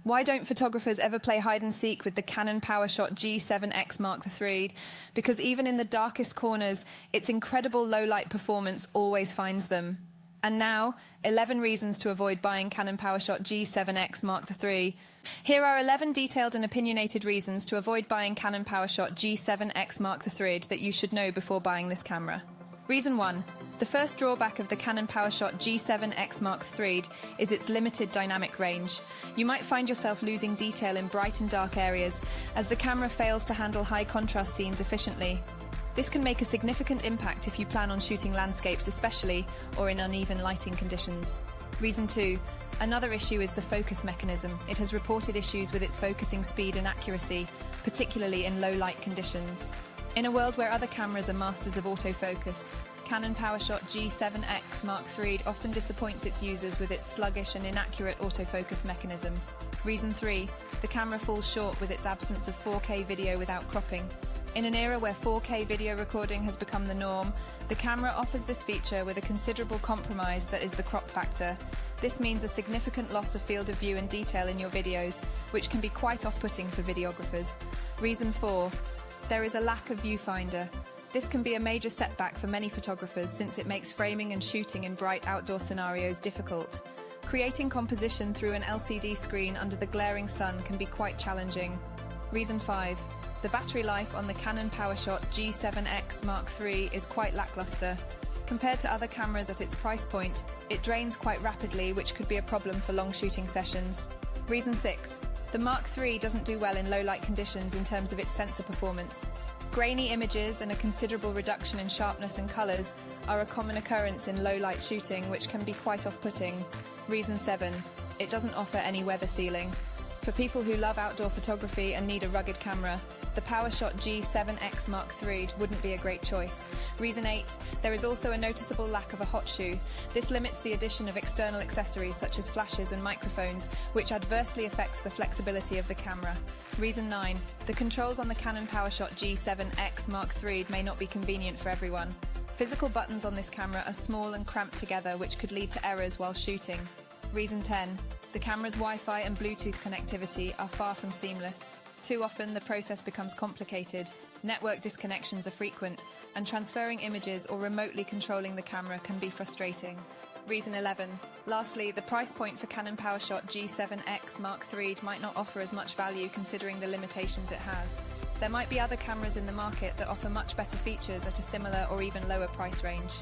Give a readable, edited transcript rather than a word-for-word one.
Why don't photographers ever play hide and seek with the Canon Powershot G7X Mark III? Because even in the darkest corners, its incredible low-light performance always finds them. And now, 11 reasons to avoid buying Canon Powershot G7X Mark III. Here are 11 detailed and opinionated reasons to avoid buying Canon Powershot G7X Mark III that you should know before buying this camera. Reason 1. The first drawback of the Canon Powershot G7X Mark III is its limited dynamic range. You might find yourself losing detail in bright and dark areas as the camera fails to handle high contrast scenes efficiently. This can make a significant impact if you plan on shooting landscapes especially, or in uneven lighting conditions. Reason 2. Another issue is the focus mechanism. It has reported issues with its focusing speed and accuracy, particularly in low light conditions. In a world where other cameras are masters of autofocus, Canon Powershot G7X Mark III often disappoints its users with its sluggish and inaccurate autofocus mechanism. Reason 3. The camera falls short with its absence of 4K video without cropping. In an era where 4K video recording has become the norm, the camera offers this feature with a considerable compromise that is the crop factor. This means a significant loss of field of view and detail in your videos, which can be quite off-putting for videographers. Reason 4. There is a lack of viewfinder. This can be a major setback for many photographers since it makes framing and shooting in bright outdoor scenarios difficult. Creating composition through an LCD screen under the glaring sun can be quite challenging. Reason 5. The battery life on the Canon Powershot G7X Mark III is quite lackluster. Compared to other cameras at its price point, it drains quite rapidly, which could be a problem for long shooting sessions. Reason 6. The Mark III doesn't do well in low-light conditions in terms of its sensor performance. Grainy images and a considerable reduction in sharpness and colors are a common occurrence in low-light shooting, which can be quite off-putting. Reason 7. It doesn't offer any weather sealing. For people who love outdoor photography and need a rugged camera, the Powershot G7X Mark III wouldn't be a great choice. Reason 8. There is also a noticeable lack of a hot shoe. This limits the addition of external accessories such as flashes and microphones, which adversely affects the flexibility of the camera. Reason 9. The controls on the Canon Powershot G7X Mark III may not be convenient for everyone. Physical buttons on this camera are small and cramped together, which could lead to errors while shooting. Reason 10. The camera's Wi-Fi and Bluetooth connectivity are far from seamless. Too often, the process becomes complicated, network disconnections are frequent, and transferring images or remotely controlling the camera can be frustrating. Reason 11. Lastly, the price point for Canon Powershot G7X Mark III might not offer as much value considering the limitations it has. There might be other cameras in the market that offer much better features at a similar or even lower price range.